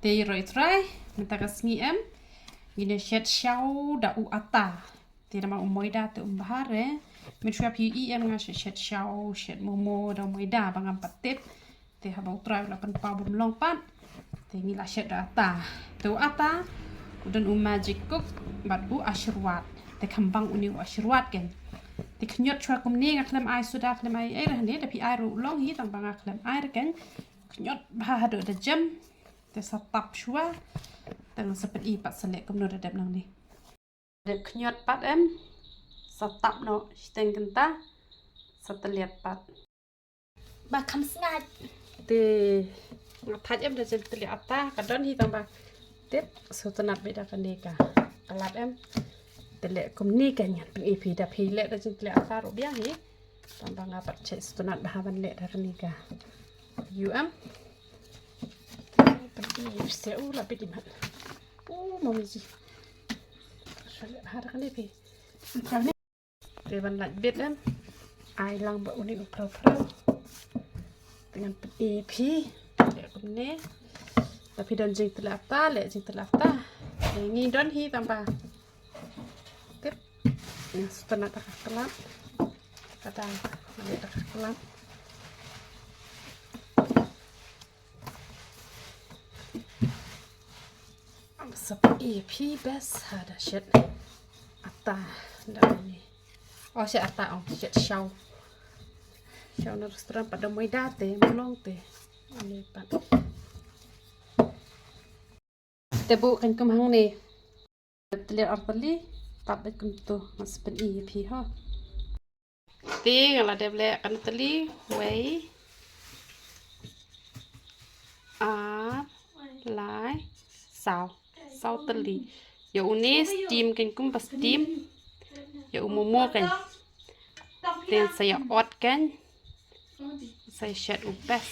Te roi try mentaka sngi gina shet shau da u ata. Te nama umoida te bahare. Menshua pi nga shet shau shet momo da umoida bangam patip. Te habau try la pan pa bum long pat. Te ngila shet da ata. Te u ata udan magic cook bat u ashirwat. Te kambang uni u ashirwat ken. Te knyot chua kumni ngaklem ai sudah klem ai ne tapi ai ru long hi tang banga klem ai ken. Knyot bahado da jam. Te satap shua tang sepet i pat selek kumno da nang ni. De knyot pat satap no steng kenta sateliat pat. Ba kam snat. Te ngataj da jam teli ata kadon hi tang ba tip so tanat beda kaneka. Kalat telek kumni kan yan ping ipi da phile da jam teli ata ro biang hi. Tang ba ngapat cek tanat bahaban lek da kaneka. You Pergi la pedi mat. Mami ji. Har kan ipi. Te ban lat bet ai lang ba uni uprau dengan ipi ya kumne tapi dan jing telata le jing telata ngi don hi tambah tip setengah tak kelap kata le tak kelap seperti ipi bes ada shit ata dah ni oh shit ata shit shau na restoran pada moida te melong te ani pat te bu kan kum hang ni telir arpali tabet kum tu mas pen ipi ha te ngala de ble kan teli wei lai sau teli ya uni steam kan kum pas steam ya umumo kan dan saya ot kan saya shed ubes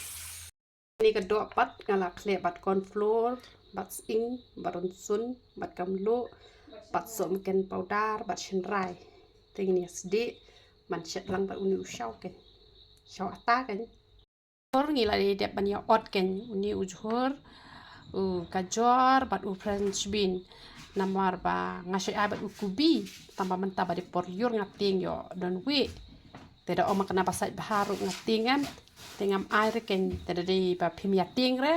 ni kedua pat ngala kle bat cornflour bat ing baron sun bat kamlo bat som ken powder bat shenrai ting ni sdi man shed lang bat uni usau kan shau ata kan or ngila de dep ban ya ot kan uni ujhur kajor bat u french bean namar ba ngasih abat ukubi tambah mentah ba di poryur ngating yo don wi tidak oma kena pasal baharu ngating tengam air ken tidak di ba pimiating re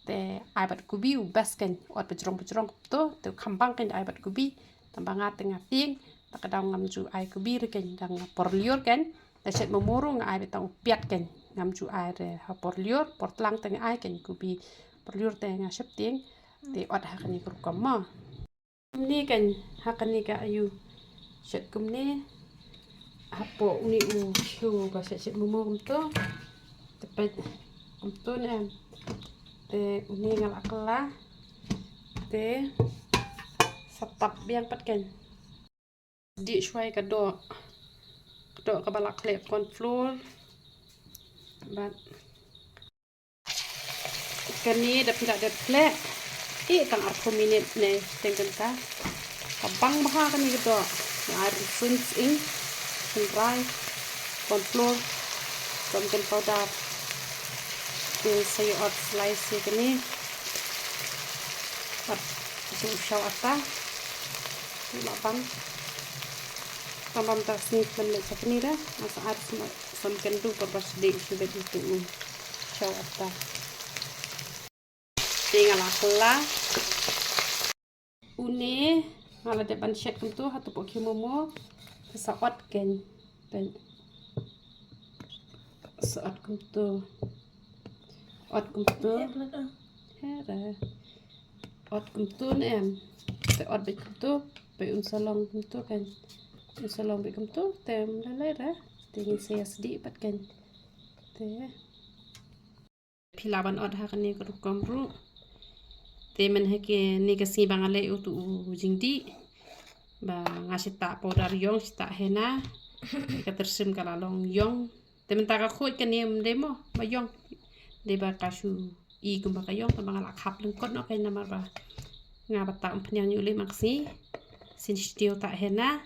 te abat kubi ubas ken ot bejrong tu te kambang ken abat kubi tambah ngating tak kadang ngamju ai kubi re ken dang poryur ken te set memuru ngai betang piat ken ngamju air ha poryur portlang teng ai ken kubi poryur te ngasep ting te ot hakani kurkama ni kan hakani ka ayu set kumne hapo uni shu ba set mumu kumto tepet kumto ne te uni ngal akla te satap biang pat kan di shwai ka do ka balak le cornflour bat kani da pila de plek tang 4 minit ne tengkan ka kabang baha kan gitu air suns ing dry cornflour pumpkin powder te sayo ot slice kani pat usau ata labang tambam ta sni plan sa kani da asa air pumpkin tu pas de sudah itu usau ata tinggal akla uni ngala depan shed kum tu hatu pokhi momo saot ken dan saot kum tu ot kum tu hera ot kum tu nem te ot be kum tu be salong kum tu kan salong be kum tu tem lele ra tingin saya sedi pat kan te pilaban ot ha kan ni ko kamru temen heke negasi bangale utu jingdi ba ngasita powder yong sita hena ka tersim kala long yong temen taka khoj kan nem demo ba yong de ba kasu i gumba ka yong ba ngala khap lengkot no kai namar ba nga bata umpnyang yule maksi sin stio ta hena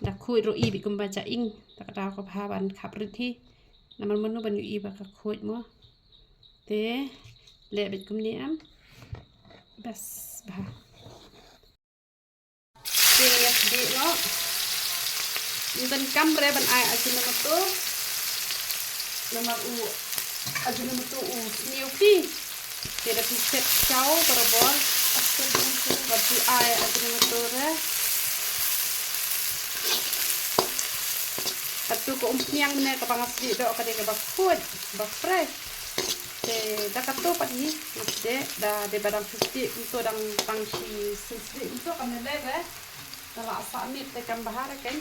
da khoj ro i bi gumba ja ing tak da ko bhaban khap rithi namar manu ban yu i ba ka khoj mo te le bit kumni bas bah tinggal di lo dan kamre ban ai ajinomoto nomor u ajinomoto u niupi kira piset chow berbor asal untuk batu ai ajinomoto re satu ko umpiang ne ka pangasdi do ka de ba food ba fresh da ka to pat ni masde da de barang 50 untuk dang pangsi sisri untuk kami lebe da asa mit te kan bahar kan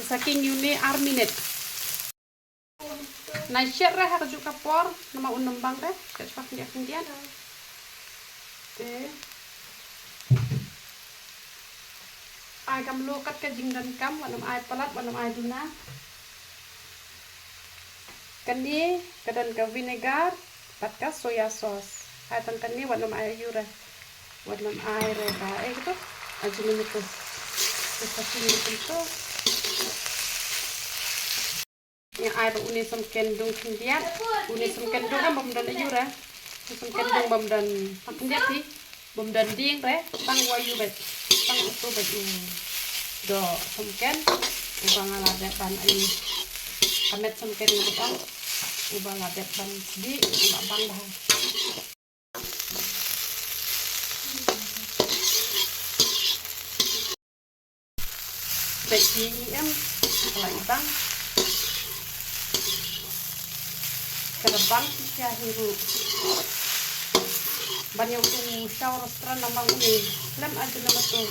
saking yuni arminet na share ha ka juga por nama unembang re ka pak dia kemudian ai kam lo kat ka jingdan kam wanam ai palat wanam ai duna kani kadan ka vinegar pat ka soya sauce ai tan kani wanam ai yura wanam ai re ka gitu ajun itu seperti itu yang ai ba uni sam kendung kemudian uni sam kendung kan bom dan yura sam kendung bom dan kemudian sih bom dan ding re tang wayu bet tang itu bet do samken ubang aladat ban ini kamet samken ngutang ubang aladat ban di bang dah beki em kalau bang kerebang sia hiru banyak tu show restoran namang ini lem aja nama tu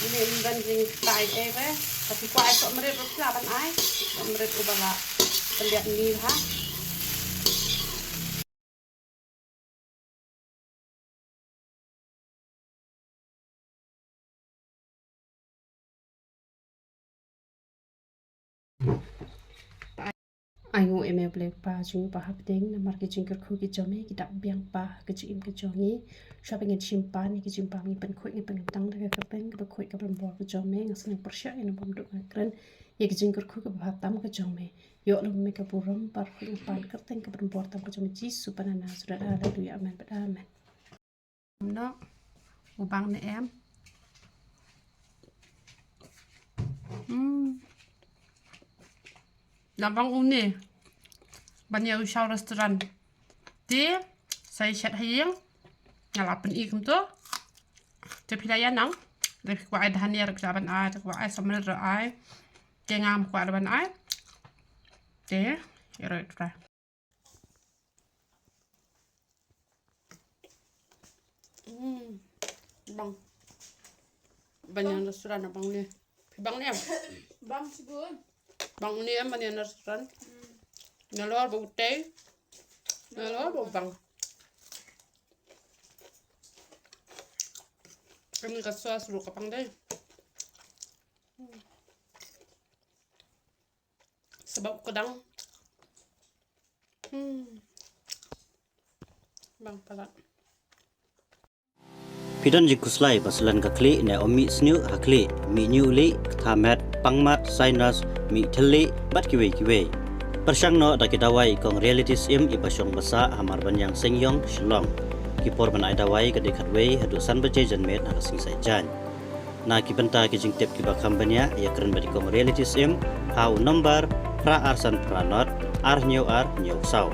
ini dan jing tai tapi kuat esok meret rusla ban ai meret ubala pendiat ni ha ai ngô em blek pa chung pa hap ding namar ki chung khu ki jome ki dak biang pa ki chim ki jongi shopping en chimpa ni ki chimpa mi pen khoi ni pen tang da ka pen ka khoi ka pen bor ki jome ngasne persya en bom duk kren ye ki chung khu ka ba tam ka jome yo lo me ka buram par khoi pan ka ten ka pen bor tam ka jome ji su panana sudah ada du ya amen amen no ubang ne em Labang uni banyak usau restoran di saya chat hayang ngalapen ikum tu tapi laya nang lebih kuat ada hanya reklaman ai kuat sama ada ai jangan kuat ada ai deh ya right bang banyak restoran abang ni bang ni Bang sigun. bang ni em banyak restoran nalor bau teh nalor bau bang kami kasih suruh kapang deh sebab kedang bang palat Pidon jikuslai pasalan kakli ne omi snu hakli mi nyuli thamet pangmat sinus mi theli bat kiwe kiwe persang no dakidawai kong reality sim ipasong basa hamar banyang sengyong shilong kipor banai dawai kadekat wei hadu san baje janmet nakasing sai jan na kibenta kijing tep kiba kambanya ya keren badi kong reality sim hau number pra arsan pranot ar nyau sau